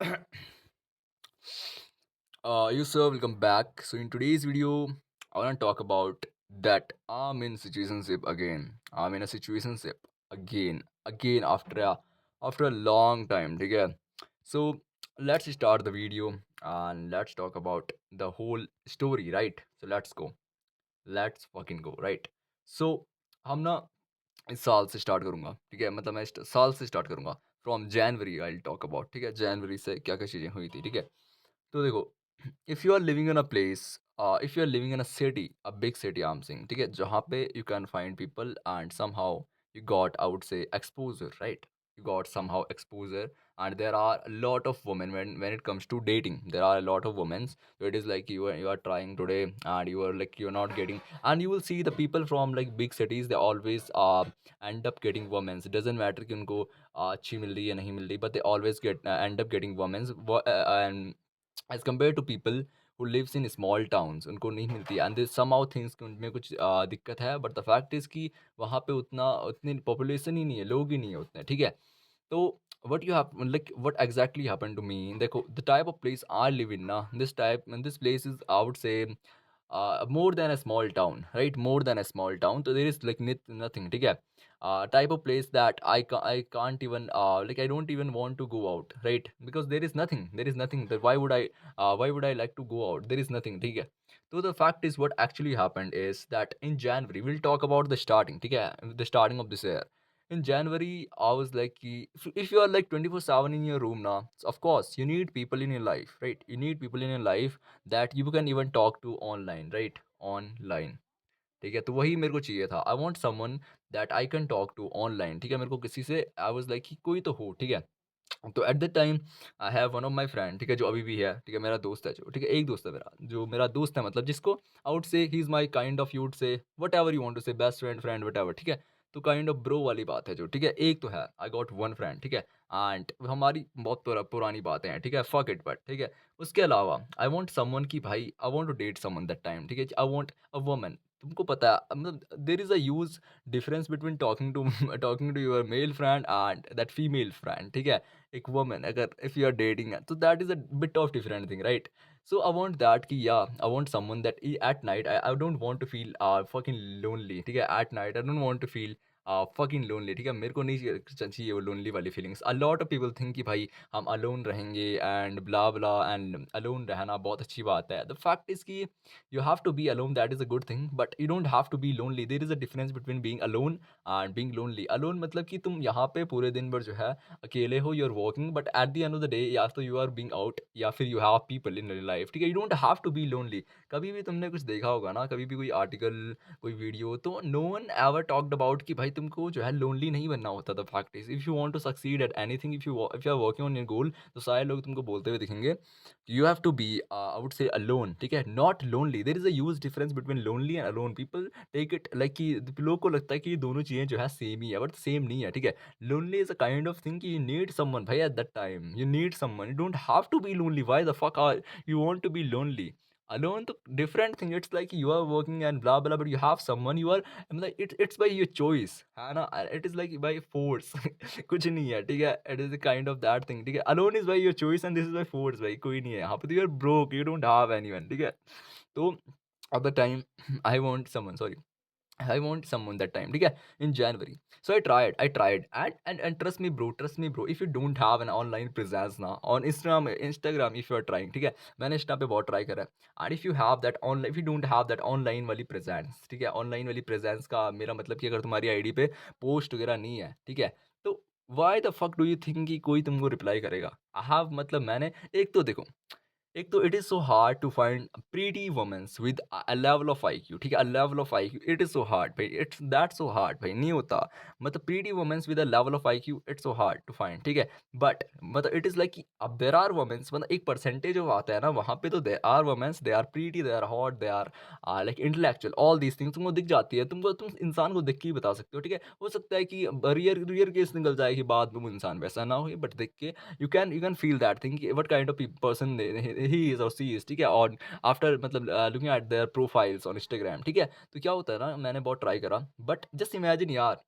Sir, welcome back. So in today's video, I want to talk about that I'm in situationship again. I'm in a situationship again after a long time. Okay, so let's start the video and let's talk about the whole story. Right? So let's fucking go. Right? So हम ना इस साल से start करूंगा. ठीक है, मतलब मैं साल से स्टार्ट करूंगा. From January I talk about. ठीक है, जनवरी से क्या क्या चीजें हुई थी. ठीक है, तो देखो, if you are living in a place, if you are living in a city, a big city I am saying, ठीक है? जहाँ पे you can find people and somehow you got, I would say, exposure, right? You got somehow exposure, and there are a lot of women when it comes to dating. There are a lot of women. So it is like you are trying today, and you are like you're not getting, and you will see the people from like big cities. They always end up getting women. It doesn't matter कि उनको अच्छी मिल रही है नहीं मिल रही, but they always end up getting women. And as compare to people who lives in small towns, उनको नहीं मिलती एंड दिस समहाउ थिंग्स कि उनमें कुछ दिक्कत है, बट द फैक्ट इज़ कि वहाँ पे उतनी पॉपुलेशन ही नहीं है, लोग ही नहीं है उतने, ठीक है? तो what you have like what exactly happened to me, देखो the type of place I live in ना, this place is, I would say, more than a small town, right? More than a small town. So there is like nothing. ठीक है? Type of place that I can't even like I don't even want to go out, right? Because there is nothing. There is nothing. That why would I like to go out? There is nothing. ठीक है? So the fact is what actually happened is that in January we'll talk about the starting. ठीक है? The starting of this year. In January, I was like, if you are like 24/7 in your room now, so of course you need people in your life, right? You need people in your life that you can even talk to online, right? Online. ठीक है, तो वही मेरे को चाहिए था. I want someone that I can talk to online. ठीक है, मेरे को किसी से, आई वाज लाइक कि कोई तो हो. ठीक है, तो eight the time I have one of my friend, ठीक है, जो अभी भी है. ठीक है, मेरा दोस्त है जो, ठीक है, एक दोस्त है मेरा, जो मेरा दोस्त है, मतलब जिसको I would say he is my kind of, you would say whatever you want to say, best friend, friend, whatever. ठीक है, तो काइंड ऑफ ब्रो वाली बात है जो. ठीक है, एक तो है, आई गॉट वन फ्रेंड. ठीक है, एंड हमारी बहुत पुरानी बातें हैं. ठीक है, फक इट, बट ठीक है, उसके अलावा आई वॉन्ट समवन की भाई, I want to date someone that time. ठीक है, आई वॉन्ट अ वुमन. तुमको पता है, मतलब there is a huge difference between talking to talking to your male friend and that female friend. ठीक है, एक वुमन अगर इफ यू आर डेटिंग, तो that is a bit of different thing, right? So I want that कि yeah, I want someone that at night I don't want to feel fucking lonely. ठीक है, at night I don't want to feel fucking lonely. ठीक है, मेरे को नहीं चाहिए वो lonely वाली feelings. A lot of people think कि भाई हम alone रहेंगे and blah blah, and alone रहना बहुत अच्छी बात है. The fact is कि you have to be alone, that is a good thing, but you don't have to be lonely. There is a difference between being alone and being lonely. Alone मतलब कि तुम यहाँ पे पूरे दिन भर जो है अकेले हो, you are working, but at the end of the day या तो यू आर बीइंग आउट या फिर you have people in your life. ठीक है, you don't have to be lonely. कभी भी तुमने कुछ देखा होगा ना, कभी भी कोई आर्टिकल, कोई वीडियो, तो no one ever talked about कि भाई तुमको जो है लोनली नहीं बनना होता. The fact is if you want to succeed at anything, if you are working on your goal, तो सारे लोग तुमको बोलते हुए दिखेंगे you have to be I would say alone. ठीक है, not lonely. There is a huge difference between lonely and alone. People take it like कि लोगों को लगता है कि ये दोनों चीज़ें जो है सेम ही है, बट सेम नहीं है. ठीक है, lonely is a kind of thing कि you need someone भाई. At that time you need someone, you don't have to be lonely. Why the fuck are you want to be lonely? Alone तो different thing. It's like you are working and blah blah, but you have someone, you are, मतलब it's by your choice है ना. It is like by force. कुछ नहीं है. ठीक है, it is kind of that thing. ठीक है, alone is by your choice and this is by force. भाई कोई नहीं है यहाँ पे, तो you are broke, you don't have anyone. ठीक है, तो at the time I want someone, sorry, I want someone that time. ठीक है, in January. So I tried, and trust me bro, if you don't have an online presence ना on Instagram, if you are trying, ठीक है, मैंने Insta पे बहुत try करा है. And if you have that online, if you don't have that online वाली presence, ठीक है, ऑनलाइन वाली presence का मेरा मतलब कि अगर तुम्हारी आईडी पे पोस्ट वगैरह नहीं है, ठीक है, तो why the fuck do you think कि कोई तुमको रिप्लाई करेगा? I have, मतलब मैंने, एक तो देखो, एक तो it is so hard to find pretty womens with a level of IQ. ठीक है, a level of IQ, it is so hard भाई, इट्स दैट सो हार्ड भाई, नहीं होता. मतलब pretty womens with a level of IQ, it's so hard to find. ठीक है, but मतलब इट इज़ लाइक कि अब देयर आर वुमेन्स, मतलब एक परसेंटेज जो आता है ना वहाँ पे, तो there are womens, they are pretty, they are hot, they are like intellectual, all these things तुमको दिख जाती है. तुम इंसान को देख के ही बता सकते हो. ठीक है, हो सकता है कि रियर रियर केस निकल जाए कि बाद में वो इंसान वैसा ना हो, बट देख के you can feel that thing कि what kind of person he is or she is. ठीक है, और आफ्टर मतलब looking at their profiles on Instagram. ठीक है, तो क्या होता है ना, मैंने बहुत ट्राई करा, बट जस्ट इमेजिन यार,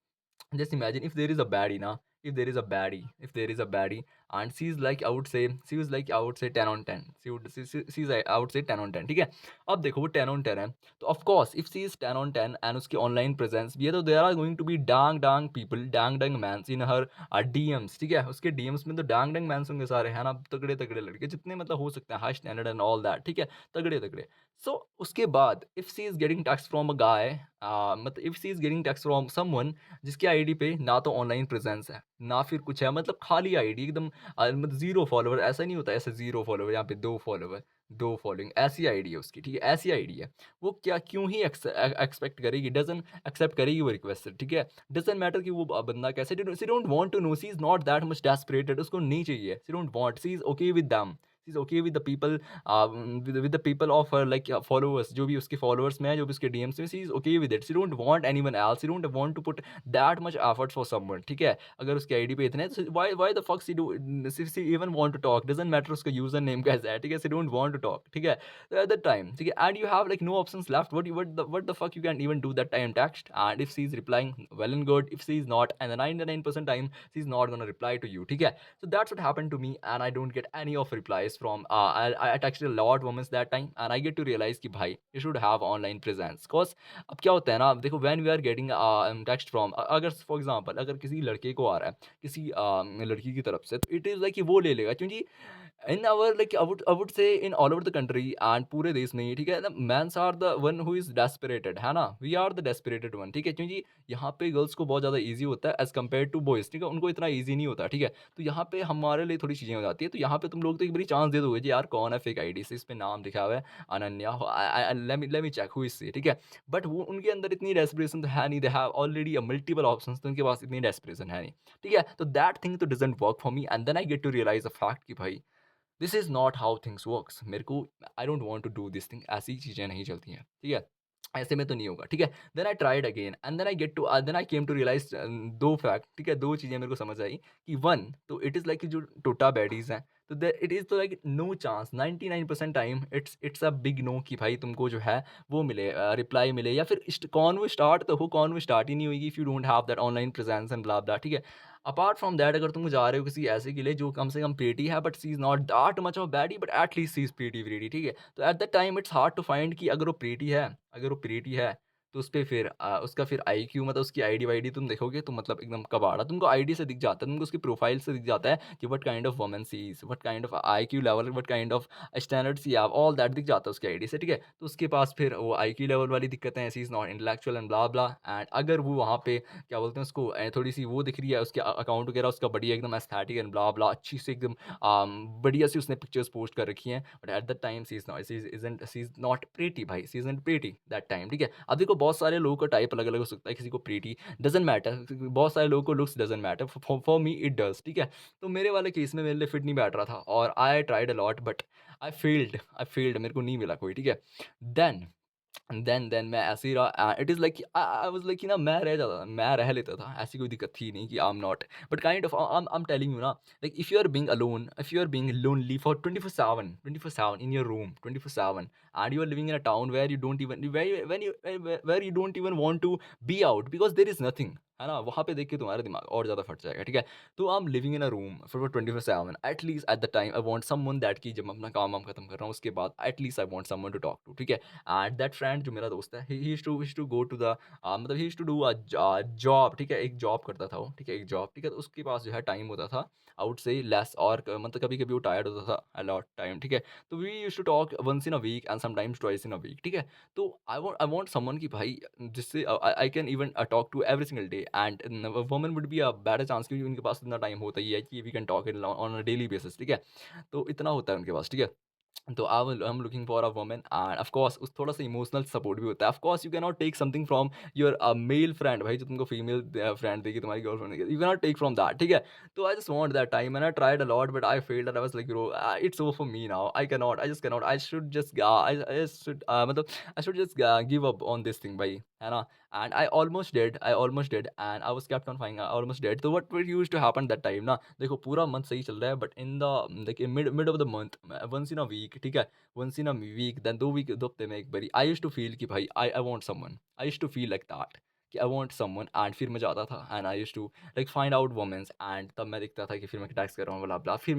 just imagine if there is a baddie now, if there is a baddie and she was like I would से 10 on 10, she is I would से 10 ऑन 10, ठीक है। अब देखो वो 10 ऑन 10 है, तो of course if she is 10 on 10 and उसकी ऑनलाइन प्रेजेंस भी है, तो there are going to be dang dang people, dang dang mans in her DMs, ठीक है। उसके डीएम्स में तो डांग डांग मैंस होंगे सारे, है ना, तगड़े तगड़े लड़के जितने मतलब हो सकते हैं, high standard and all that, ठीक है, तगड़े तगड़े। सो उसके बाद if she is getting text from a guy, मतलब if she is getting text from someone जिसकी आईडी पे ना तो ऑनलाइन प्रेजेंस है ना फिर कुछ है, मतलब खाली आईडी एकदम, मतलब जीरो फॉलोवर, ऐसा नहीं होता ऐसे जीरो फॉलोवर, यहाँ पे दो फॉलोवर, दो फॉलोइंग, ऐसी आईडी है उसकी, ठीक है, ऐसी आईडी है। वो क्या क्यों ही एक्सपेक्ट करेगी, डजन एक्सेप्ट करेगी वो रिक्वेस्ट, ठीक है। डजंट मैटर कि वो बंदा कैसे, she don't want to know, she is not that much desperated, उसको नहीं चाहिए, she don't want, she is okay with them, she is okay with the people, with the people of her like followers, जो भी उसके followers में है, जो भी उसके डीएम्स में, she is okay with it, she don't want anyone else, she don't want to put that much effort for someone, ठीक है। अगर उसकी आईडी पे इतने, तो why the fuck she even want to talk, doesn't matter उसका user name कैसा है, ठीक है, she don't want to talk, ठीक है। So at that time, ठीक है, and you have like no options left, what the fuck you can even do that time text, and if she is replying, well and good, if she is not, and the 99% time she's not gonna reply to you, ठीक है। So that's what happened to me, and I don't get any of replies from, I texted a lot women that time, and I get to realize कि भाई you should have online presence, cause अब क्या होता है ना, देखो when we are getting text from, अगर for example अगर किसी लड़के को आ रहा है किसी लड़की की तरफ से, तो it is like कि वो ले लेगा, क्योंकि in our like I would say in all over the country and पूरे देश में ही, ठीक है ना, mens are the one who is desperated, है ना, we are the desperated one, ठीक है, क्योंकि यहाँ पे गर्ल्स को बहुत ज़्यादा इजी होता है एज कम्पेयर टू बॉयज़, ठीक है, उनको इतना इजी नहीं होता, ठीक है। तो यहाँ पे हमारे लिए थोड़ी चीज़ें हो जाती है, तो यहाँ पे तुम लोग तो एक बारी चांस दे दोगे जी, यार कौन है फेक आईडी से, इस पे नाम लिखा हुआ है Ananya, let me check who is she, ठीक है। बट वो उनके अंदर इतनी डेस्परेशन तो है नहीं, they have already multiple options, तो उनके पास इतनी डेस्परेशन है नहीं, ठीक है। तो दैट थिंग तो doesn't work for me, and then I get to realise the fact कि भाई this is not how things works, मेरे को I don't want to do this thing, ऐसी चीज़ें नहीं चलती हैं, ठीक है? ऐसे में तो नहीं होगा, ठीक है? Then I tried again and then I came to realise 2 fact, ठीक है? 2 चीज़ें मेरे को समझ आई कि 1 तो इट इज़ लाइक कि जो टोटा बैडीज़ हैं, तो इट इज़ तो like no chance, 99% time it's a big no कि भाई तुमको जो है वो मिले, रिप्लाई मिले, या फिर कॉन्वो स्टार्ट तो हो, कॉन्वो स्टार्ट ही नहीं होएगी if you don't have that online presence and blah blah, ठीक है? अपार्ट फ्रॉम दैट, अगर तुम जा रहे हो किसी ऐसे के लिए जो कम से कम प्रेटी है, but she is not that much of baddie, but at least she is pretty, ठीक है? तो at that time it's hard to find कि अगर वो प्रेटी है, तो उसपे फिर उसका फिर आईक्यू, मतलब उसकी आईडी-वाईडी तुम देखोगे तो मतलब एकदम कबाड़ा, तुमको आईडी से दिख जाता है, तुमको उसकी प्रोफाइल से दिख जाता है कि what kind of woman she is, what kind of IQ level, what kind of standard she have, all that दिख जाता है उसकी आईडी से, ठीक है? तो उसके पास फिर वो आईक्यू लेवल वाली दिक्कतें हैं, she is not intellectual and blah blah, and अगर वो वहाँ पे क्या बोलते हैं उसको, थोड़ी-सी वो दिख रही है, उसके अकाउंट वगैरह उसका बढ़िया एकदम एस्थेटिक एंड ब्ला ब्ला, अच्छी सी एकदम बढ़िया सी उसने पिक्चर्स पोस्ट कर रखी हैं, but at that time she is not pretty भाई, she isn't pretty that time, ठीक है? अब देखो बहुत सारे लोगों का टाइप अलग-अलग हो सकता है, किसी को प्रीटी डज़न्ट मैटर, बहुत सारे लोगों को looks doesn't matter, for me it does, ठीक है? तो मेरे वाले केस में मेरे लिए फिट नहीं बैठ रहा था, और आई tried a lot, but I failed, मेरे को नहीं मिला कोई, ठीक है? देन देन मैं ऐसे ही रहा, it is like I was like कि ना मैं रह लेता था, ऐसी कोई दिक्कत थी नहीं कि I am not, but kind of I am telling you ना, like if you are being alone, if you are being lonely for 24/7 in your room 24/7, and you are living in a town where you don't even where you don't even want to be out because there is nothing, है ना? वहाँ पे देख के तुम्हारा दिमाग और ज़्यादा फट जाएगा, ठीक है? तो I M living in a room for 24/7, at least at the time I want someone that कि जब मैं अपना काम-वाम खत्म कर रहा हूँ, उसके बाद at least I want someone to talk to, ठीक है? एंड दैट फ्रेंड जो मेरा दोस्त है, he used to go to the मतलब he used to do job, ठीक है? एक जॉब करता था वो, ठीक है? एक जॉब, ठीक है? तो उसके पास जो है टाइम होता था, आई वुड से लेस, और मतलब कभी-कभी वो टायर्ड होता था अ लॉट टाइम, ठीक है? तो we used to talk once in a week and sometimes twice in a week, ठीक है? तो आई वांट समवन कि भाई जिससे I can even talk to every single day, and woman would be a better chance, क्योंकि उनके पास इतना टाइम होता ही है कि we can talk in on a daily basis, ठीक है? तो इतना होता है उनके पास, ठीक है? तो I am looking for a woman, and of course उस थोड़ा सा इमोशनल सपोर्ट भी होता है, of course you can not take something from your male friend भाई, जो तुमको फीमेल फ्रेंड देगी, तुम्हारी गर्लफ्रेंड देगी, you can not take from that, ठीक है? तो I just want that time, and I tried a lot, but I failed, and I was like bro it's over for me now, I just can not, I should just I should मतलब I should just give up on this thing भाई, है ना? And I almost did and I was kept on fighting, I almost did. तो what used to happen that time ना, देखो पूरा month सही चल रहा है, बट इन द देखिए mid mid of the month, once in a week, ठीक है, once in a week, then 2 week, 2 हफ्ते में एक बारी, आई यूज्ड टू फील कि भाई I want someone, I used to feel like that कि आई वांट समवन, एंड फिर मैं जाता था and I used to like find out womens, and तब मैं देखता था कि फिर मैं टेक्स्ट कर रहा हूँ, ब्ला ब्ला। फिर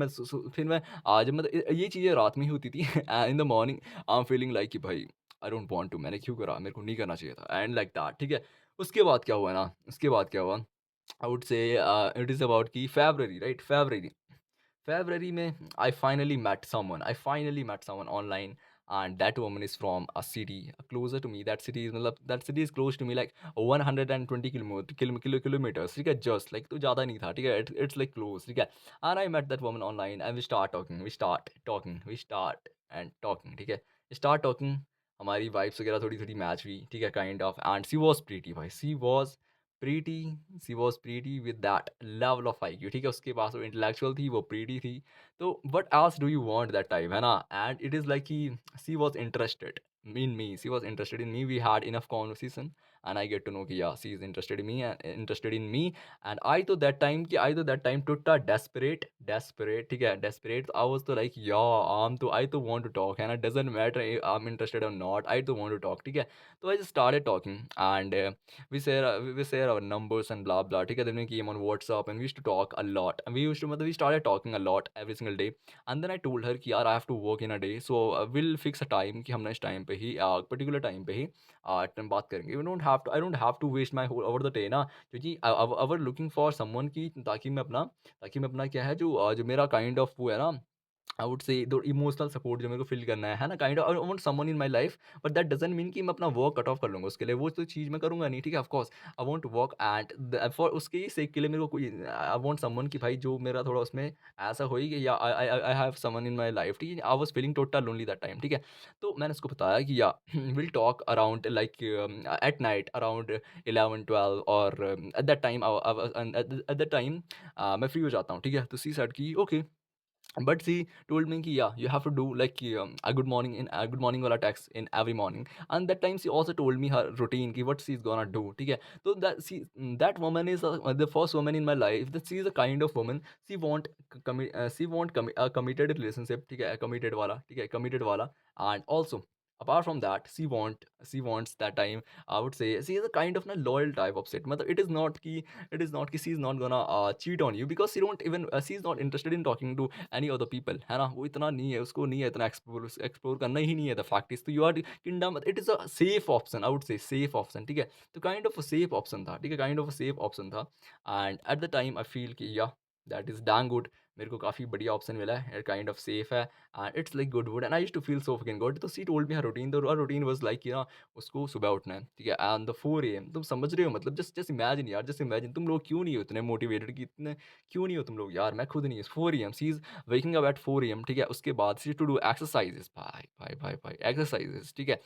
मैं आज मतलब ये चीज़ें रात में ही होती थी in the morning I am feeling like कि भाई आई डोंट वांट टू, मैंने क्यों करा, मेरे को नहीं करना चाहिए था, एंड लाइक दैट, ठीक है। उसके बाद क्या हुआ ना, उसके बाद क्या हुआ, आई वुड से इट इज़ अबाउट कि फ़रवरी, राइट? फ़रवरी, February में I finally met someone online, and that woman is from a city closer to me. That city is मतलब that city is close to me like 120 kilometers. ठीक है, just like तो ज़्यादा नहीं था, ठीक है, it's like close, ठीक है। And I met that woman online and we start and talking, ठीक है, start talking। हमारी वाइब्स वगैरह थोड़ी थोड़ी मैच हुई, ठीक है, kind of, and she was pretty भाई, pretty she was pretty with that level of IQ, ठीक है, उसके पास वो इंटेलेक्चुअल थी, वो प्रीटी थी। तो what else do you want that time, है ना? एंड इट इज़ लाइक कि she was interested she was interested in me, we had enough conversation, and I get to know कि yeah she is interested in me. And I तो that time total desperate, ठीक है, desperate. I was तो like yeah um तो आई तो want to talk, है ना, doesn't matter I am interested और नॉट, आई तो वांट टू टॉक, ठीक है। तो I just started talking, and we share our numbers and blah blah. ठीक है, then we came on WhatsApp and we used to talk a lot. And मतलब we started talking a lot every single day. And then I told her कि यार I have to work in a day, so we'll fix a time कि हम ना इस time पे ही particular time पे ही बात करेंगे। I don't have to waste my whole over the day ना, क्योंकि I were looking for someone की ताकि मैं अपना क्या है जो मेरा काइंड ऑफ वो है ना, आई वुड से दो इमोशनल सपोर्ट जो मेरे को फ़ील करना है ना, kind of I want someone in my life, but that doesn't mean कि मैं अपना वर्क कट ऑफ कर लूँगा उसके लिए, वो तो चीज़ मैं करूँगा नहीं, ठीक है, of course I want to work at the for उसके ही सेक के लिए मेरे को कोई आई वांट समवन कि भाई जो मेरा थोड़ा उसमें ऐसा हो ही कि या I have someone in my life, ठीक है। I was feeling total lonely that time, ठीक है। तो मैंने उसको बताया कि या will talk around like at night around 11-12 और eight that time eight that time मैं फ्री हो जाता हूँ, ठीक है। तो शी सेड कि okay, but she told me कि yeah you have to do like a good morning wala text in every morning, and that time she also told me her routine कि what she's gonna do, ठीक है। तो that woman is the first woman in my life that she is a kind of woman, she want a committed relationship, ठीक है, committed वाला, ठीक है, committed वाला। And also apart from that she wants that time, I would say she is a kind of na loyal type of set, मतलब it is not कि she is not gonna cheat on you because she don't even she is not interested in talking to any other people, है ना? वो इतना नहीं है, उसको नहीं है इतना एक्सप्लोर करना ही नहीं है। द फैक्ट इज़ तो you are kingdom, it is a safe option, I would say safe option, ठीक है? तो kind of a safe option था, ठीक है? Kind of a safe option था, and at the time I feel कि yeah that is damn good, मेरे को काफ़ी बढ़िया ऑप्शन मिला है, काइंड ऑफ सेफ है, and it's like good and I used to feel so fucking good. तो she told me her routine, तो हर रूटीन वाज़ लाइक कि ना उसको सुबह उठना है, ठीक है? एंड द 4 एएम तुम समझ रहे हो, मतलब जस्ट जस्ट इमेजिन यार, जस्ट इमेजिन तुम लोग क्यों नहीं हो इतने मोटिवेटेड कि इतने क्यों नहीं हो तुम लोग यार? मैं खुद नहीं, 4 AM she is waking up at 4 AM, ठीक है? उसके बाद शी टू डू एक्सरसाइज़ेज़, भाई एक्सरसाइज़ेज़, ठीक है?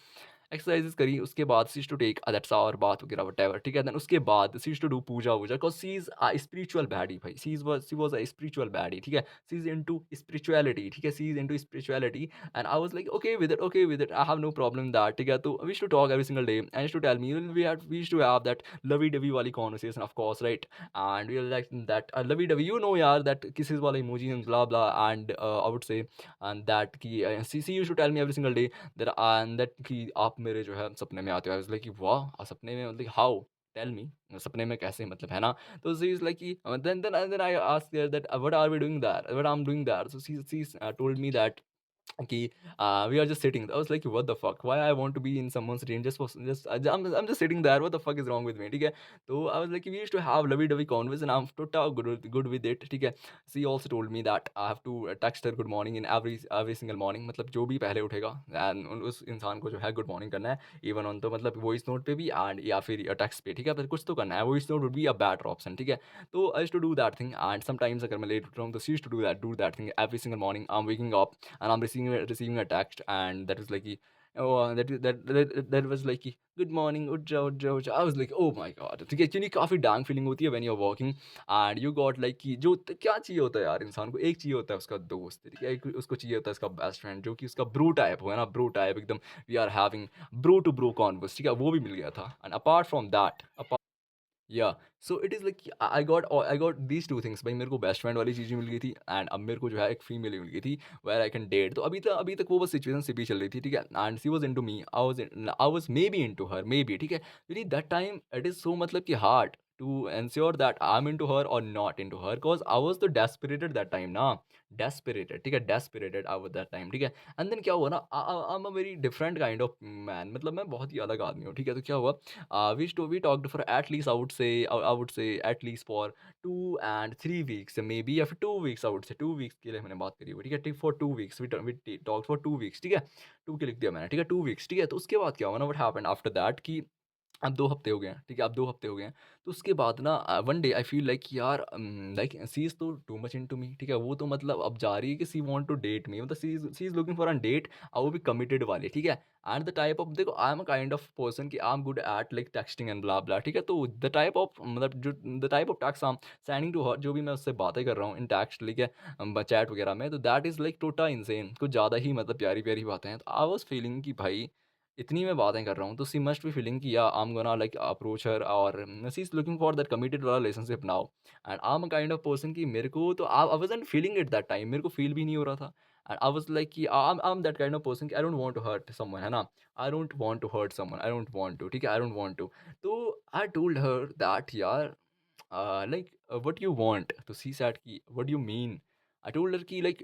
एक्सरसाइज़ेज़ करी, उसके बाद she used to take that shower, bath वगैरह व्हाटएवर, ठीक है? देन उसके बाद शी यूज्ड टू डू पूजा-वूजा because she is a spiritual baddie भाई, she was a spiritual baddie, ठीक है? शी इज़ इनटू स्पिरिचुअलिटी, ठीक है? She is into spirituality, and I was like okay with it, I have no problem in that, ठीक है? तो we used to talk every single day and she used to tell me we used to have that lovey dovey वाली conversation of course, right? And we are like that lovey-dovey, you know yaar, that kisses wala emoji and blah blah, and I would say and that ki she used to tell me every single day that and that कि आप मेरे जो है सपने में आते हो। I was like कि वाह! सपने में मतलब how? Tell me सपने में कैसे, मतलब है ना? तो she is like कि then I asked her that what are we doing there? What I'm doing there? So she told me that कि we are just sitting. I was like what the fuck? Why I want to be in someone's dream just for just I'm just sitting there. What the fuck is wrong with me? ठीक है? तो I was like we used to have lovey-dovey convos and I'm totally good with it. ठीक है? She also told me that I have to text her good morning in every single morning. मतलब जो भी पहले उठेगा and उस इंसान को जो है गुड मॉर्निंग करना है, इवन ऑन तो मतलब वॉइस नोट पे भी एंड या फिर टेक्स्ट पे, ठीक है? पर कुछ तो करना है, voice note would be a better option, ठीक है? तो I used to do that thing, and sometimes अगर मैं लेट उठ रहा हूँ तो she used to do that thing every single morning. I am waking up and I'm receiving a text, and that was like that was like good morning, उठ जाओ। I was like oh my god, ठीक है, क्योंकि काफ़ी dang feeling होती है when you're walking and you got like कि जो क्या चाहिए होता है यार इंसान को, एक चाहिए होता है उसका दोस्त, ठीक है, एक उसको चाहिए होता है उसका बेस्ट फ्रेंड जो कि उसका ब्रो टाइप हो, है ना, ब्रो टाइप एकदम, we are having bro to bro converse, ठीक है, वो भी मिल गया था। एंड अपार्ट फ्रॉम दैट या so it is like I got these 2 things भाई मेरे को बेस्ट फ्रेंड वाली चीज़ भी मिल गई थी एंड अब मेरे को जो है एक फीमेल भी मिल गई थी वेयर आई कैन डेट। तो अभी तक वो बस सिचुएशनशिप ही चल रही थी, ठीक है? And she was into me, I was maybe into her, maybe, ठीक है? really that time it is so मतलब कि hard to ensure that I'm into her or not into her cause I was तो desperate that time ना, desperate, ठीक है? desperate I was that time, ठीक है? एंड देन क्या हुआ ना, आई am a very different kind of man, मतलब मैं बहुत ही अलग आदमी हूँ, ठीक है? तो क्या हुआ, we talked for at least I would say at least for 2 and 3 weeks maybe, या फिर 2 weeks, I would say 2 weeks के लिए मैंने बात करी हुई, ठीक है? ठीक for 2 weeks we talked for 2 weeks, ठीक है? 2 के लिख दिया मैंने, ठीक है? 2 weeks, ठीक है? तो उसके बाद क्या हुआ ना, व्हाट हैपेंड आफ्टर दैट कि अब 2 हफ्ते हो गए हैं, ठीक है? अब 2 हफ्ते हो गए हैं। तो उसके बाद ना one day I feel like यार लाइक शी इज़ तो टू मच इंटू मी, ठीक है? वो तो मतलब अब जा रही है कि she want to date me, मतलब she is looking for a date, और वो भी कमिटेड वाली, ठीक है? एंड द टाइप ऑफ, देखो I am a kind of person कि I am good at like texting and blah blah, ठीक है? तो द टाइप ऑफ मतलब जो the type of text I am sending to her, जो भी मैं उससे बातें कर रहा हूँ इन टेक्स्ट, ठीक है? चैट वगैरह में, तो that is like total insane, कुछ ज़्यादा ही मतलब प्यारी-प्यारी बातें हैं। तो आई वाज़ फीलिंग कि भाई इतनी मैं बातें कर रहा हूँ, तो शी मस्ट बी फीलिंग कि या I am gonna like approach her, और she is looking for that committed वाला relationship now. And I am a kind of person कि मेरे को तो I wasn't feeling it that time, मेरे को फील भी नहीं हो रहा था। एंड आई वाज़ लाइक कि I am that kind of person कि I don't want to hurt someone, है ना? I don't want to hurt someone, I don't want to, ठीक है? I don't want to. तो आई टोल्ड हर दैट यार like what you want, तो she said कि what do you mean? I told her कि like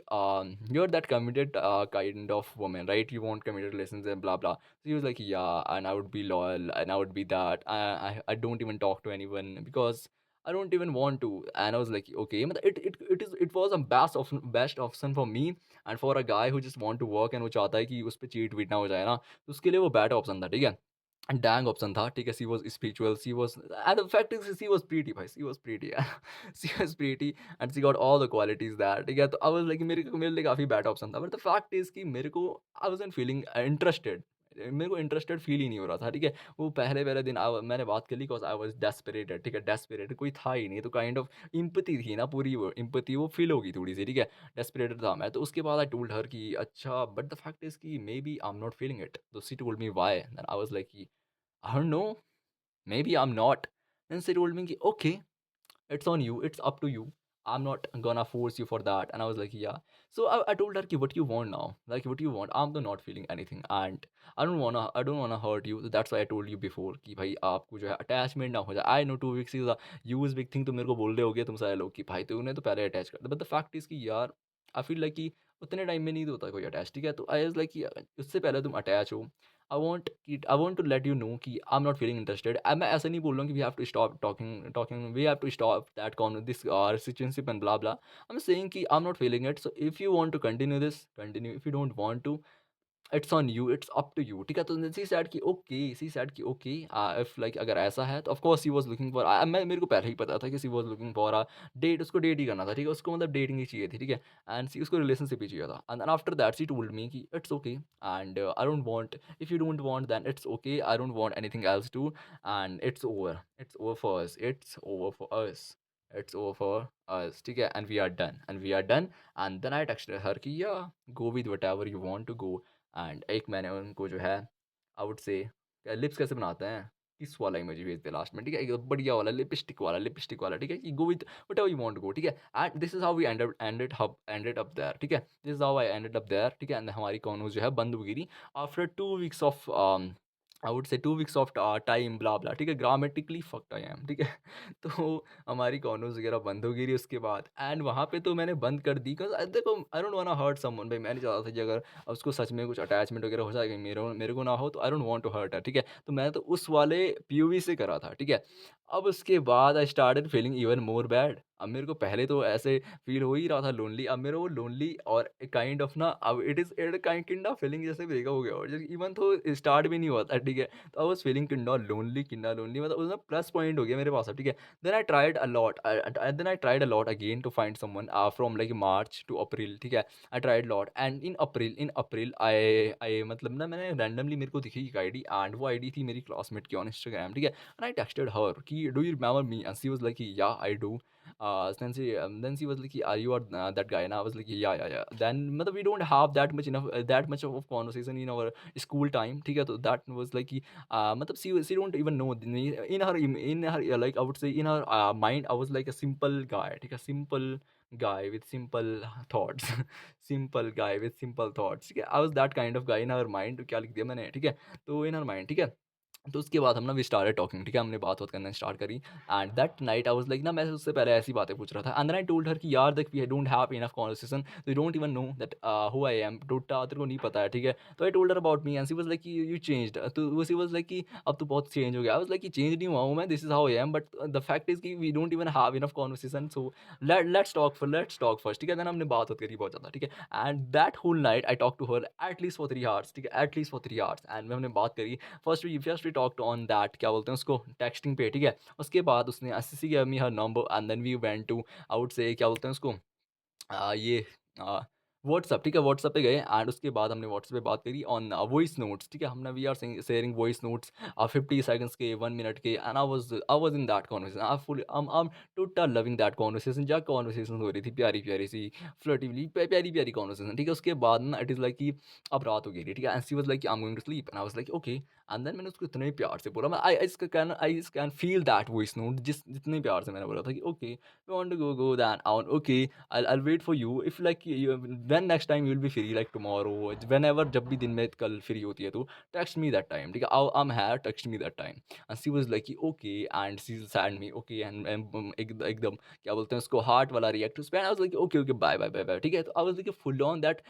you're that committed kind of woman, right? You want committed relations and blah blah. She was like yeah, and I would be loyal and I would be that. I don't even talk to anyone because I don't even want to. And I was like okay, मतलब it was a best option for me and for a guy who just want to work and वो चाहता है कि उस पे cheat wheat ना हो जाए ना, तो उसके लिए वो बेटर ऑप्शन था, ठीक है? डैंग ऑप्शन था, ठीक है? She was spiritual, she was and the fact is she was pretty भाई, she was pretty she was pretty and she got all the qualities that, ठीक है? तो आई वाज़ लाइक मेरे लिए काफ़ी बैड ऑप्शन था, बट द फैक्ट इज़ कि मेरे को आई वाज़न्ट फीलिंग इंटरेस्टेड, मेरे को इंटरेस्टेड फ़ील ही नहीं हो रहा था, ठीक है? वो पहले-पहले दिन मैंने बात कर ली बिकॉज़ आई वाज़ डेस्परेटेड, ठीक है? डेस्परेटेड कोई था ही नहीं, तो काइंड ऑफ एम्पैथी थी ना, पूरी वो एम्पैथी वो फ़ील होगी थोड़ी-सी, ठीक है? डेस्परेटेड था मैं, तो उसके बाद आई टोल्ड हर कि अच्छा बट द फैक्ट इज़ कि maybe I am not feeling it, तो she told me why, then I was like कि I don't know. Maybe I'm not. Then she told me, ki, okay, it's on you. It's up to you. I'm not gonna force you for that. And I was like, yeah. So I told her, ki, what you want now? Like, what you want? I'm not feeling anything, and I don't wanna hurt you. So that's why I told you before, कि भाई आपको जो है attachment ना हो जाए. I know 2 weeks is a huge big thing. तो मेरे को बोल रहे होगे तुम सारे लोग कि भाई तूने तो पहले attach कर दिया. But the fact is कि यार I feel like कि उतने टाइम में नहीं होता कोई अटैच, ठीक है? तो आई वाज़ लाइक कि उससे पहले तुम अटैच हो, I want to let you know कि I am not feeling interested. मैं ऐसा नहीं बोल रहा हूँ कि we have to stop talking, we have to stop that this situationship and blah blah. I am saying कि I am not feeling it, so if you want to continue this continue, if you don't want to it's on you, it's up to you, ठीक है? तो she said कि okay if like अगर ऐसा है तो of course she was looking for मैं मेरे को पहले ही पता था कि she was looking for a date, उसको डेट ही करना था, ठीक है? उसको मतलब डेटिंग ही चाहिए थी, ठीक है? एंड सी उसको रिलेशनशिप ही चाहिए था, and then after that she told me कि it's okay and I don't want, if you don't want then it's okay, I don't want anything else to, and it's over for us, it's over for us, it's over for us, ठीक है? And we are done. And then I texted her कि yeah go with whatever you want to go. And एक मैंने उनको जो है I would से lips कैसे बनाते हैं, किस वाला इमोजी भेज दिया लास्ट में, ठीक है? एक बढ़िया वाला लिपस्टिक वाला, ठीक है? कि go with whatever you want to go, ठीक है? And this is how we ended up there, ठीक है? This is how I ended up there, ठीक है? एंड हमारी कॉन्वर्स जो है बंद हो गई थी after 2 weeks of I would say 2 weeks of time blah blah, ठीक है? ग्रामेटिकली फक्ड आई एम, ठीक है? तो हमारी कॉन्वर्स वगैरह बंद हो गई थी उसके बाद, एंड वहाँ पे तो मैंने बंद कर दी बिकॉज़ देखो I don't want to hurt someone भाई, मैं नहीं चाहता था कि अगर उसको सच में कुछ अटैचमेंट वगैरह हो जाएगा मेरे मेरे को ना हो, तो I don't want to hurt her, ठीक है? तो मैंने तो उस वाले पीओवी से करा था, ठीक है? अब उसके बाद I started feeling even more bad. अब मेरे को पहले तो ऐसे फ़ील हो ही रहा था लोनली, अब मेरे को लोनली और काइंड ऑफ ना अब इट काइंड ऑफ फीलिंग जैसे ब्रेकअप हो गया, और जैसे इवन तो स्टार्ट भी नहीं हुआ था, ठीक है? तो आई वाज़ फीलिंग कितना लोनली, मतलब उसमें प्लस पॉइंट हो गया मेरे पास अब, ठीक है? Then I tried a lot again to find someone from like March to April, ठीक है? I tried lot and in April I मतलब ना मैंने रैंडमली मेरे को दिखी एक आईडी, एंड वो आईडी थी मेरी क्लासमेट की ऑन इंस्टाग्राम, ठीक है? एंड आई टेक्स्टेड हर कि do you remember me, and she was like yeah I do. then she was like, are you are that guy? And I was like, yeah, yeah, yeah. Then मतलब we don't have that much enough that much of conversation in our school time, ठीक है? तो that was like कि मतलब she don't even know in her like I would say in her mind I was like a simple guy, ठीक है? Simple guy with simple thoughts simple guy with simple thoughts, ठीक है? I was that kind of guy in her mind, क्या लिख दिया मैंने, ठीक है? तो in her mind, ठीक है? तो उसके बाद हम ना वी स्टार्टेड टॉकिंग, ठीक है? हमने बात-वात करना स्टार्ट करी and that night I was like ना मैं उससे पहले ऐसी बातें पूछ रहा था and then I told her कि यार देख we don't have enough conversation, you don't even know that who I am, टोटा तेरे को नहीं पता है, ठीक है? तो I told her about me and she was like कि यू चेंज्ड, तो शी वाज़ लाइक कि अब तो बहुत चेंज हो गया। आई वाज़ लाइक कि चेंज नहीं हुआ हूँ मैं, this is how I am but the fact is कि we don't even have enough conversation, so let's talk first, ठीक है? देन हमने बात-वात करी बहुत ज़्यादा, ठीक है? And that whole night I talked to her at least for 3 hours, ठीक है? At least for 3 hours and हमने बात करी। First we talked on that क्या बोलते हैं उसको टेक्स्टिंग पे, ठीक है? उसके बाद उसने she gave me her number and then we went to I would say क्या बोलते हैं उसको ये अ, व्हाट्सएप, ठीक है? व्हाट्सएप पे गए एंड उसके बाद हमने व्हाट्सएप पे बात करी ऑन वॉइस नोट्स, ठीक है? हमने we are sharing voice notes 50 seconds के, 1 मिनट के and I was in that conversation. I am total loving that conversation, क्या कन्वर्सेशन हो रही थी प्यारी-प्यारी सी, फ्लर्टीवली प्यारी-प्यारी कन्वर्सेशन, ठीक है? उसके बाद ना इट इज़ लाइक कि अब रात हो गई थी, ठीक है? And she was like I am going to sleep and I was like okay and then मैंने उसको इतने प्यार से बोला, मैं I just can feel that voice note जितने प्यार से मैंने बोला था कि okay, we want to go then on okay I'll wait for you if like you when next time you'll be free like tomorrow whenever जब भी दिन में कल फ्री होती है तो text me that time, ठीक है? I'm here, text me that time and she was like okay and she sent me okay and एकदम क्या बोलते हैं उसको हार्ट वाला रिएक्ट उस पे I was like okay okay bye bye bye bye, ठीक है? तो I was like full on that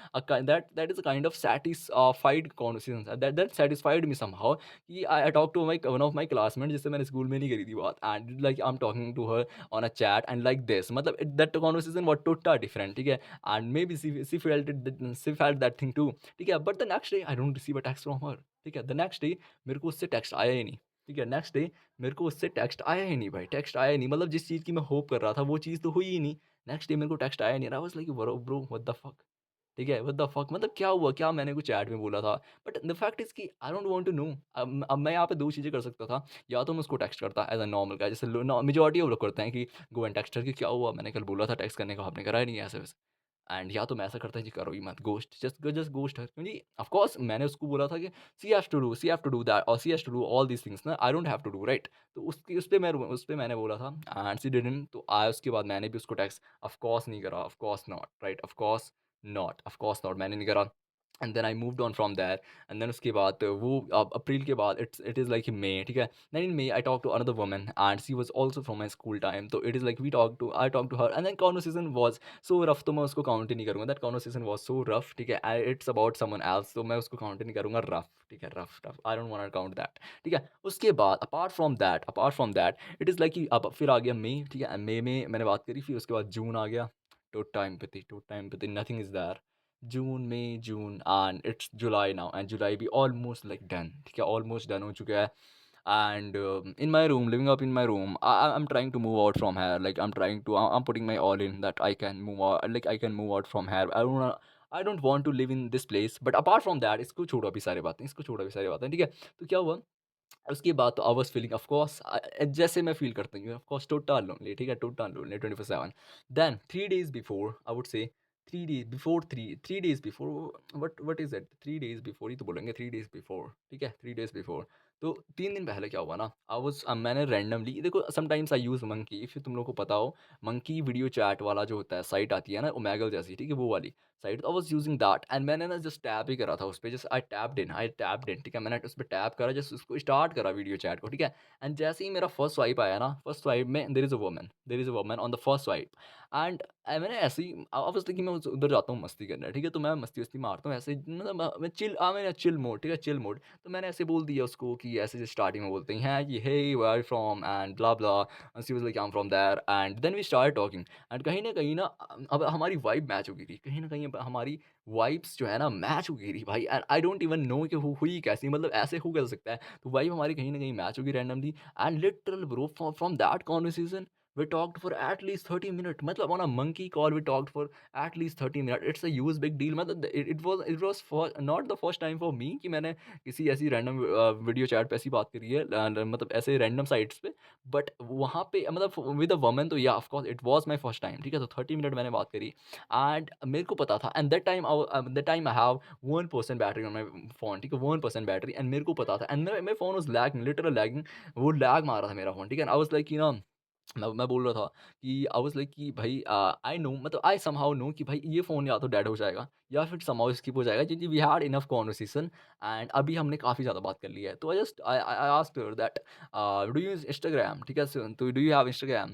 is a kind of satisfied conversation that satisfied me somehow कि I talked to my one of my classmates जिससे मैंने school में नहीं करी थी बात and like I'm talking to her on a chat and like this मतलब that conversation was totally different, ठीक है? And maybe she felt that thing too, ठीक है? But the next day I don't receive a text from her, ठीक है? The next day मेरे को उससे टेक्स्ट आया ही नहीं, ठीक है? नेक्स्ट डे मेरे को उससे टेक्स्ट आया ही नहीं भाई, टेक्स्ट आया ही नहीं मतलब जिस चीज़ की मैं होप कर रहा था वो चीज़ तो हुई ही नहीं। नेक्स्ट डे मेरे को टेक्स्ट आया नहीं and I was like bro what the fuck, ठीक है? व्हाट द फक मतलब क्या हुआ? क्या मैंने कुछ चैट में बोला था? बट द फैक्ट इज़ कि I don't want to know. अब मैं यहाँ पे 2 चीज़ें कर सकता था, या तो मैं उसको टेक्स्ट करता एज़ अ नॉर्मल गाय जैसे लो नॉ मेजॉरिटी ऑफ लोग करते हैं कि गो एंड टेक्स्ट her कि क्या हुआ? मैंने कल बोला था टेक्स्ट करने का, आपने करा ही नहीं ऐसे-वैसे। एंड या तो मैं ऐसा करता जी करो ही मत, घोस्ट जस्ट घोस्ट हर क्योंकि ऑफ कोर्स मैंने उसको बोला था कि she have to do that और she has to do all these things ना, I don't have to do right? तो उस पे मैंने बोला था एंड शी डिडन्ट, तो उसके बाद मैंने भी उसको टेक्स्ट ऑफ कोर्स नहीं करा, of course not right? Of course not मैंने नहीं करा। And then I moved on from there and then उसके बाद वो अप्रैल के बाद इट इज़ लाइक मई, ठीक है? Then in May I talk to another woman and she was also from my school time, तो it is like I talk to her and then conversation was so rough, तो मैं उसको count ही नहीं करूँगा, that conversation was so rough, ठीक है? It's about someone else, तो मैं उसको काउंट ही नहीं करूँगा रफ, ठीक है? Rough I don't want to count that, ठीक है? उसके बाद apart from that it is like कि अब फिर आ गया मई, ठीक है? मई में मैंने बात करी, फिर उसके बाद जून आ गया, total empathy nothing is there. June and it's July now and July भी ऑलमोस्ट लाइक डन, ठीक है? ऑलमोस्ट डन हो चुका है and in my room living up in my room I'm trying to move out from here, like I'm putting my all in that I can move out, like I can move out from here. I don't want to live in this place, but apart from that इसको छोड़ो अभी सारी बातें, ठीक है? तो क्या हुआ उसके बाद तो I was feeling of course जैसे मैं फ़ील करता हूँ ऑफ कोर्स टोटल लोनली, ठीक है? Total lonely 24/7। Then 3 days before I would say 3 days before what is it? 3 days before ही तो बोलेंगे, 3 डेज़ बिफोर, ठीक है? 3 डेज़ बिफोर तो 3 दिन पहले क्या हुआ ना, मैंने रैंडमली देखो sometimes I use monkey, if तुम लोगों को पता हो मंकी वीडियो चैट वाला जो होता है साइट आती है ना ओमेगल जैसी, ठीक है? वो वाली साइट, तो I was using that and मैंने ना जस्ट टैप ही करा था उस पे, जस्ट आई टैप्ड इन, ठीक है? मैंने उस पे टैप करा, जस्ट उसको स्टार्ट करा वीडियो चैट को, ठीक है? एंड जैसे ही मेरा फर्स्ट स्वाइप आया ना, फर्स्ट स्वाइप में there is a woman on the first swipe and मैंने ऐसे ही ऑब्वियसली कि मैं उधर जाता हूँ मस्ती करने, ठीक है? तो मैं मस्ती-वस्ती मारता हूँ ऐसे ही, मतलब मैं चिल मोड, ठीक है? Chill mode. तो मैंने ऐसे बोल दिया उसको कि ऐसे जैसे स्टार्टिंग में बोलते हैं कि hey where are you from and blah blah and she was like I am from there and then we started talking and कहीं न कहीं ना अब हमारी वाइब मैच हो गई थी। कहीं न कहीं अब हमारी वाइब्स जो है ना मैच हो गई थी भाई and I don't even no कि हुई कैसी, मतलब ऐसे हो कैसे सकता है? तो वाइब हमारी कहीं न कहीं मैच हो गई randomly and literal bro from that conversation We talked for at least 30 minutes. मतलब on a monkey call, we talked for at least 30 minutes. It's a huge big deal. मतलब it was for not the first time for me कि मैंने किसी ऐसी random video chat पे ऐसी बात करी है, मतलब ऐसे रैंडम साइट्स पे। बट वहाँ पे मतलब विद अ वुमन, तो या of course it was my first time, ठीक है। तो 30 मिनट मैंने बात करी एंड मेरे को पता था, and that time I have 1% battery on my phone, ठीक है, 1% बैटरी, एंड मेरे को पता था, एंड मेरा phone was lagging, literal lagging. वो लैग मार रहा था मेरा फ़ोन, ठीक है। आई वाज़ लाइक मैं बोल रहा था कि आई वाज़ लाइक कि भाई आई नो, मतलब आई समहाउ नो कि भाई ये फ़ोन या तो डेड हो जाएगा या फिर समहाउ स्किप हो जाएगा, क्योंकि we had enough conversation and अभी हमने काफ़ी ज़्यादा बात कर ली है। तो I asked her that do you use Instagram, ठीक है? तो डू यू हैव इंस्टाग्राम?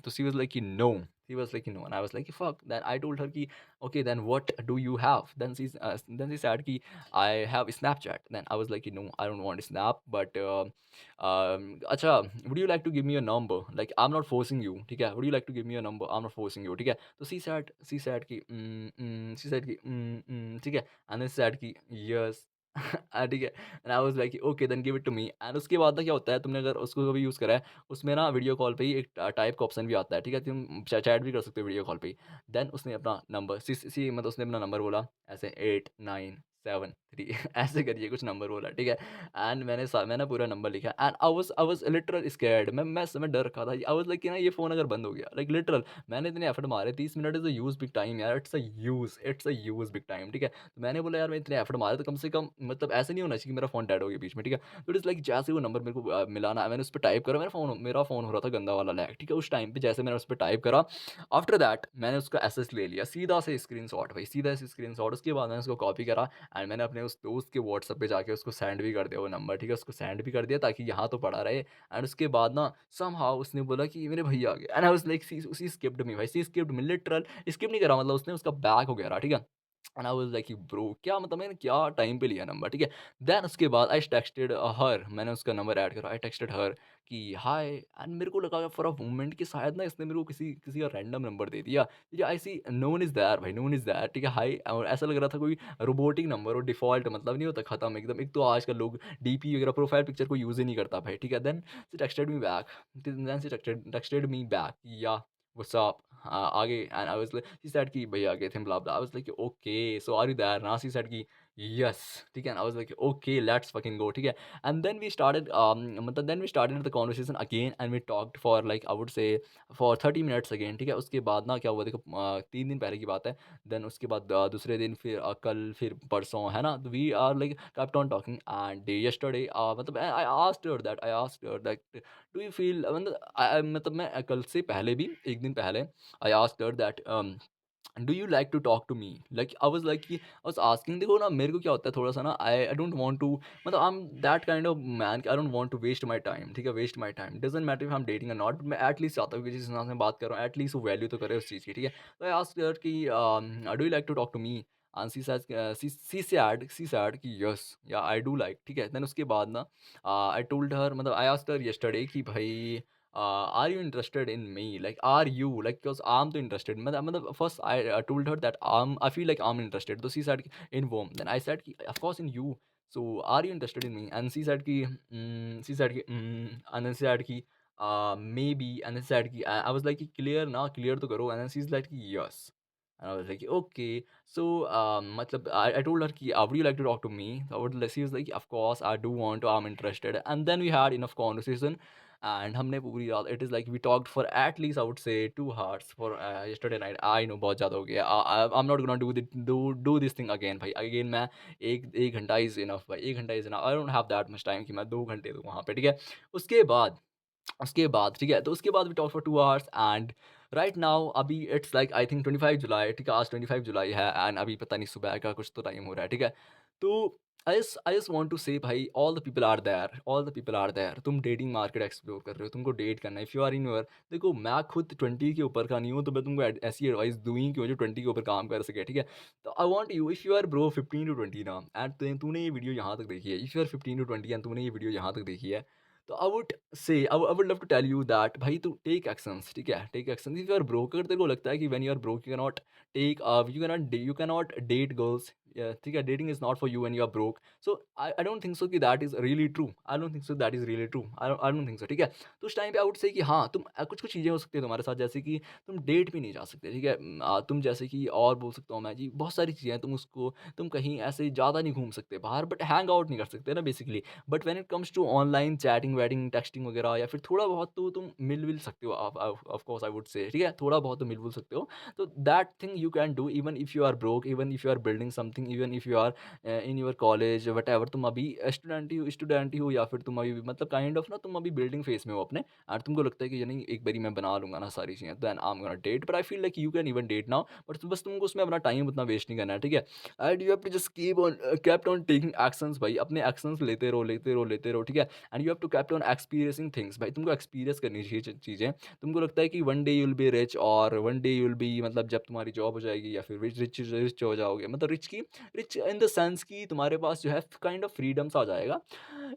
तो शी वाज़ लाइक कि नो, शी वाज़ लाइक कि no, and I was like fuck, then I told her कि okay then what do you have? Then she said कि I have Snapchat. Then I was like कि no, I don't want snap, but अच्छा, would you like to give me your number? Like I am not forcing you, ठीक है? Would you like to give me your number? I am not forcing you, ठीक है? तो ठीक है? And then said कि yes. ठीक है? And I was like okay then give it to me. And उसके बाद ना क्या होता है, तुमने अगर उसको कभी यूज़ करा है, उसमें ना वीडियो कॉल पे ही एक टाइप का ऑप्शन भी आता है, ठीक है? तुम चैट भी कर सकते हो वीडियो कॉल पे ही। देन उसने अपना नंबर मतलब उसने अपना नंबर बोला ऐसे 8973 ऐसे करके कुछ नंबर बोला, ठीक है? एंड मैंने पूरा नंबर लिखा and I was literal scared. मैं डर रखा था। आई वाज़ लाइक कि ना ये फ़ोन अगर बंद हो गया, लाइक लिटरल मैंने इतने एफर्ट मारे, 30 minute is a huge big time यार, it's a huge big time, ठीक है? तो मैंने बोला यार मैं इतने एफर्ट मारे तो कम से कम मतलब ऐसे नहीं होना चाहिए कि मेरा फ़ोन डेड हो गया बीच में, ठीक है? तो इट इज़ लाइक जैसे वो नंबर मेरे को मिला ना, मैंने उस पे टाइप करा, मेरा फ़ोन हो रहा था गंदा वाला लैग, ठीक है? उस टाइम पे जैसे मैंने उस पे टाइप करा, आफ्टर दैट मैंने उसका एसएस ले लिया, सीधा से स्क्रीनशॉट भाई, सीधा से स्क्रीनशॉट। उसके बाद मैंने उसको कॉपी करा एंड मैंने अपने उस दोस्त के व्हाट्सएप पे जाके उसको सेंड भी कर दिया वो नंबर, ठीक है? उसको सेंड भी कर दिया ताकि यहाँ तो पड़ा रहे। एंड उसके बाद ना समहाउ उसने बोला कि मेरे भैया आ गए, and I was like she skipped me भाई, she skipped me, literal skip नहीं करा, मतलब उसने उसका बैक हो गया रहा, ठीक है? And I was like bro क्या मतलब मैंने क्या टाइम पे लिया नंबर, ठीक है? देन उसके बाद आई टेक्स्टेड हर, मैंने उसका नंबर ऐड करा, आई टेक्स्टेड हर कि हाय, एंड मेरे को लगा फॉर अ मोमेंट कि शायद ना इसने मेरे को किसी किसी का रैंडम नंबर दे दिया। ठीक है, आई सी नो वन इज़ देयर भाई, नो वन इज़ देयर, ठीक है? हाय, और ऐसा लग रहा था कोई रोबोटिक नंबर हो, डिफ़ॉल्ट मतलब नहीं होता खत्म एकदम। एक तो आजकल लोग डीपी वगैरह प्रोफाइल पिक्चर को यूज़ ही नहीं करता भाई, ठीक है? Then she texted me back, then she texted me back या व्हाट्स अप, आगे, and I was like she said कि भैया आ गए थे blah blah. I was like okay so are you there now? She said कि yes, ठीक है? And I was like okay let's fucking go, ठीक है? एंड देन वी स्टार्टेड मतलब then we started the conversation again and we talked for like I would say for 30 minutes again, ठीक है? उसके बाद ना क्या हुआ देखो, 3 दिन पहले की बात है। देन उसके बाद दूसरे दिन फिर कल फिर परसों, है ना? तो we are like kept on talking and yesterday मतलब I asked her that do you feel मतलब मतलब मैं कल से पहले भी 1 दिन पहले I asked her that do you like to talk to me? Like I was like कि आई वाज़ आस्किंग, देखो ना मेरे को क्या होता है थोड़ा-सा ना, आई डोंट वांट टू, मतलब I am that kind of man, I don't want to waste my time, ठीक है? Waste my time doesn't matter if I am dating और नॉट, मैं एट लीस्ट चाहता हूँ कि जिस इंसान से मैं बात कर रहा हूँ एट लीस्ट वो वैल्यू तो करे उस चीज़ की, ठीक है? तो आई आस्क्ड हर कि do you like to talk to me? And she said कि yes yeah I do like, ठीक है? देन उसके बाद ना आई टोल्ड हर, मतलब आई आस्क्ड हर यस्टरडे कि भाई are you interested in me? Like, are you like, because I'm too interested. मतलब first I told her that I feel like I'm interested. So she said in whom? Then I said of course in you. So are you interested in me? And and then she said कि maybe, and then she said कि I was like कि clear ना, clear तो करो. And then she's like yes. And I was like okay. So मतलब I told her कि would you like to talk to me? So she was like of course I do want to, I'm interested. And then we had enough conversation and हमने पूरी रात, it is like we talked for at least I would say 2 hours for yesterday night. I know बहुत ज़्यादा हो गया। I am not gonna do this thing again भाई। Again मैं 1 घंटा इज़ इनफ भाई, 1 घंटा is enough. I don't have that much time कि मैं 2 घंटे दूँ वहाँ पे, ठीक है? उसके बाद ठीक है? तो उसके बाद we talk for 2 hours and right now अभी it's like I think 25 July, ठीक है? आज 25 जुलाई है एंड अभी पता नहीं सुबह का कुछ तो टाइम हो रहा है, ठीक है? तो I just want to say भाई all the people are there. तुम डेटिंग मार्केट एक्सप्लोर कर रहे हो, तुमको डेट करना है, if you are in your, देखो मैं खुद 20 के ऊपर का नहीं हूँ, तो मैं तुमको ऐसी एडवाइस दूँ ही कि वो जो 20 के ऊपर काम कर सके, ठीक है? तो I want you, if you are bro 15 to 20 ना, एंड तूने ये वीडियो यहाँ तक देखी है, if you are 15 to 20 and तूने ये वीडियो यहाँ तक देखी है, तो I would love to tell you that भाई तू टेक एक्शंस, ठीक है? Take actions. If you are broke, अगर तेरे को लगता है कि when you are broke you can not take you can not date girls, ठीक है, dating is not for you and you are broke. So I don't think so कि that is really true. I don't think so that is really true. I don't think so, ठीक है? तो उस time पे आई would से कि हाँ, तुम कुछ-कुछ चीज़ें हो सकती है तुम्हारे साथ, जैसे कि तुम डेट पे नहीं जा सकते, ठीक है? तुम जैसे कि और बोल सकता हूँ मैं जी, बहुत सारी चीज़ें हैं, तुम कहीं ऐसे ज़्यादा नहीं घूम सकते बाहर, बट हैंग आउट नहीं कर सकते ना basically. But when it comes to online चैटिंग-वैटिंग, टेक्स्टिंग वगैरह, या फिर थोड़ा बहुत तो तुम मिल-विल सकते हो, ऑफ कोर्स आई वुड से, ठीक है? थोड़ा बहुत तो मिल-विल सकते हो। तो that thing you can do even if you are broke, even if you are building something, even if you are in your college whatever, तुम अभी स्टूडेंट ही हो, या फिर तुम अभी मतलब काइंड ऑफ ना तुम अभी बिल्डिंग फेज में हो अपने, और तुमको लगता है कि ये नहीं, एक बारी मैं बना लूंगा ना सारी चीज़ें, then I am gonna date. But I feel like you can even date now, but बस तुमको उसमें अपना टाइम उतना वेस्ट नहीं करना है, ठीक है? And you have to just keep on kept on taking actions भाई, अपने एक्शंस लेते रहो, लेते रहो, लेते रहो, ठीक है? And you have to kept on experiencing things भाई, तुमको एक्सपीरियंस करनी चाहिए चीज़ें। तुमको लगता है कि one day you will be rich, और one day you will be, मतलब जब तुम्हारी जॉब हो जाएगी, या फिर रिच रिच हो जाओगे, मतलब रिच इन द सेंस कि तुम्हारे पास जो है काइंड ऑफ फ्रीडम सा आ जाएगा,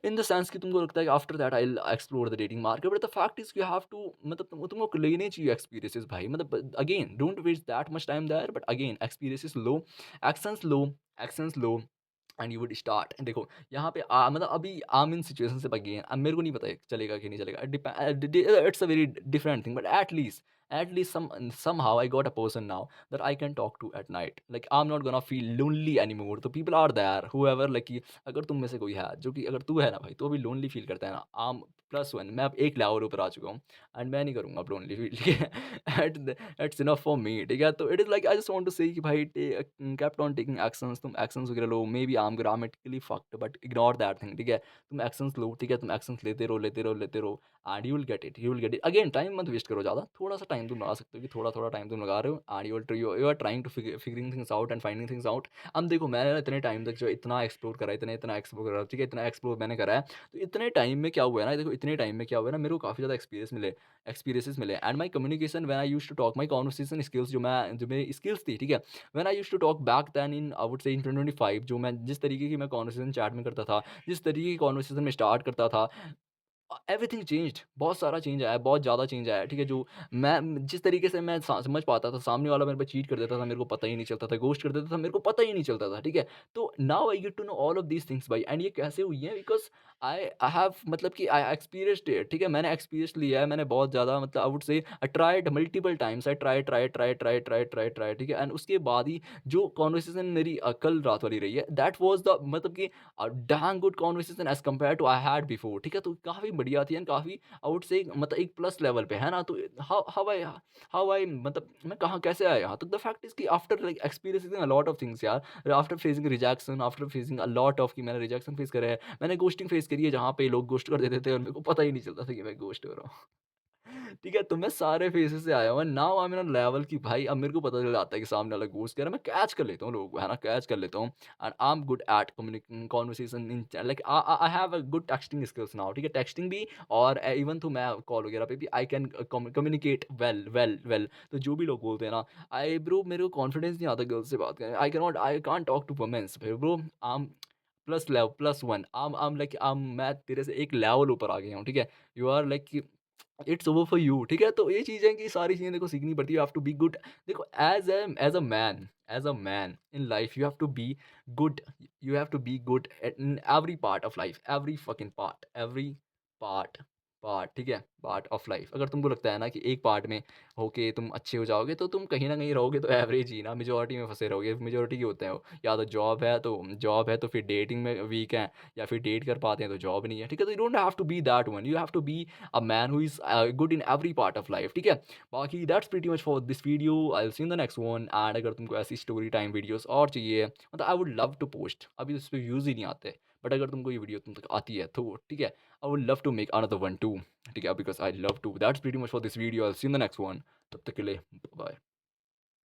इन द सेंस कि तुमको लगता है कि after that I will explore the dating market. But the fact is you have to, मतलब तुमको लेने चाहिए एक्सपीरियंसेस भाई, मतलब again don't waste that much time there, but again experiences लो, एक्शंस लो, एक्शंस लो, एंड यू वुड स्टार्ट। देखो यहाँ पे मतलब अभी आई इन सिचुएशन से अगेन, अब मेरे को नहीं पता है चलेगा कि नहीं चलेगा, it's a very different thing, but at least somehow I got a person now that I can talk to at night. Like I'm not gonna feel lonely anymore. तो people are there, whoever, like कि अगर तुम में से कोई है जो कि, अगर तू है ना भाई, तो अभी लोनली फील करता है ना, आम प्लस वन, मैं अब एक लेवल ऊपर आ चुका हूँ, एंड मैं नहीं करूँगा अब लोनली फील, ठीक है? इट्स इनफ फॉर मी, ठीक है? तो it is like I just want to say कि भाई केप्ट ऑन टेकिंग एक्शंस, तुम एक्शंस वगैरह लो, maybe I am grammatically fucked, but ignore that thing, ठीक है? तुम एक्शंस लो, ठीक है? तुम एक्शंस लेते रहो, लेते रहो, लेते रहो, and you will get it, you will get it. Again time मत वेस्ट करो ज़्यादा, थोड़ा सा टाइम तुम लगा सकते हो कि थोड़ा-थोड़ा टाइम तुम लगा रहे हो, and you are trying to figuring things out and finding things out. अब देखो मैंने ना इतने टाइम तक जो इतना एक्सप्लोर करा है, इतना एक्सप्लोर करा, ठीक है? इतना एक्सप्लोर मैंने करा है, तो इतने टाइम में क्या हुआ है ना, देखो इतने टाइम में क्या हुआ है ना, मेरे को काफ़ी ज़्यादा एक्सपीरियंसेस मिले, and my communication when I used to talk, my conversation skills, जो मेरी स्किल्स थी, ठीक है? When I used to talk back then in I would say in 2025, जो मैं जिस तरीके की मैं कन्वर्सेशन चैट में करता था, जिस तरीके की कन्वर्सेशन में स्टार्ट करता था, एवरीथिंग चेंज्ड, बहुत सारा चेंज आया है, बहुत ज़्यादा चेंज आया है, ठीक है? जो मैं जिस तरीके से मैं समझ पाता था, सामने वाला मेरे पे चीट कर देता था, मेरे को पता ही नहीं चलता था, घोस्ट कर देता था, मेरे को पता ही नहीं चलता था, ठीक है? तो now I get to know all of these things भाई, एंड ये कैसे हुई है, बिकॉज़ आई हैव, मतलब कि आई एक्सपीरियंस्ड इट, ठीक है? मैंने एक्सपीरियंस लिया है, मैंने बहुत ज़्यादा, मतलब आई वुड से I tried multiple times, I try, ठीक है? एंड उसके बाद ही जो कन्वर्सेशन मेरी कल रात वाली रही है, दैट वाज़ द, मतलब कि damn good conversation as compared to I had before, ठीक है? तो काफ़ी बढ़िया थी, एंड काफ़ी आई वुड से मतलब एक प्लस लेवल पे है ना, तो हाउ आई मतलब मैं कहाँ कैसे आया यहाँ? तो द फैक्ट इज़ कि after like experiencing a lot of things यार, after facing rejection, after facing a lot of, कि मैंने रिजेक्शन फेस करा है, मैंने घोस्टिंग फेस करी है, जहाँ पे लोग घोस्ट कर देते थे और मेरे को पता ही नहीं चलता था कि मैं घोस्ट हो रहा हूँ। ठीक है, तो मैं सारे फेजेज़ से आया हूँ, and now I am in a level कि भाई अब मेरे को पता चल जाता है कि सामने वाला घोस्ट कह रहा है, मैं कैच कर लेता हूँ लोगों को, है ना? कैच कर लेता हूँ, and I am good eight communicating conversation in like I have a good texting skills now, ठीक है? टेक्स्टिंग भी, और इवन तो मैं कॉल वगैरह पे भी आई कैन कम्युनिकेट वेल। तो जो भी लोग बोलते हैं ना, आई ब्रो मेरे को कॉन्फिडेंस नहीं आता गर्ल्स से बात करने, I can't talk to womens bro, I am plus one, I am like मैं तेरे से एक लेवल ऊपर आ गया हूँ, ठीक है? You are like it's over for you, ठीक है? तो ये चीज़ें कि सारी चीज़ें देखो सीखनी पड़ती है, you have to be good. देखो as a man in life you have to be good, you have to be good in every part of life, every fucking part, every part part, ठीक है? Part of life. अगर तुमको लगता है ना कि एक पार्ट में होके तुम अच्छे हो जाओगे, तो तुम कहीं न कहीं रहोगे तो एवरेज ही ना, मेजॉरिटी में फँसे रहोगे। मेजॉरिटी के होते हैं वो, या तो जॉब है तो फिर डेटिंग में वीक हैं, या फिर डेट कर पाते हैं तो जॉब नहीं है, ठीक है? तो you don't have to be that one, you have to be a man who is good in every part of life, ठीक है? बाकी that's pretty much for this video, I will see in the next one, and अगर तुमको ऐसी story time videos और चाहिए, मतलब I would love to post, अभी तो इस पे व्यूज़ ही नहीं आते, बट अगर तुमको ये वीडियो तुम तक आती है तो ठीक है, I would love to make another one too, ठीक है? Because I love to. That's pretty much for this video, I will see in the next one. तब तक के लिए बाय।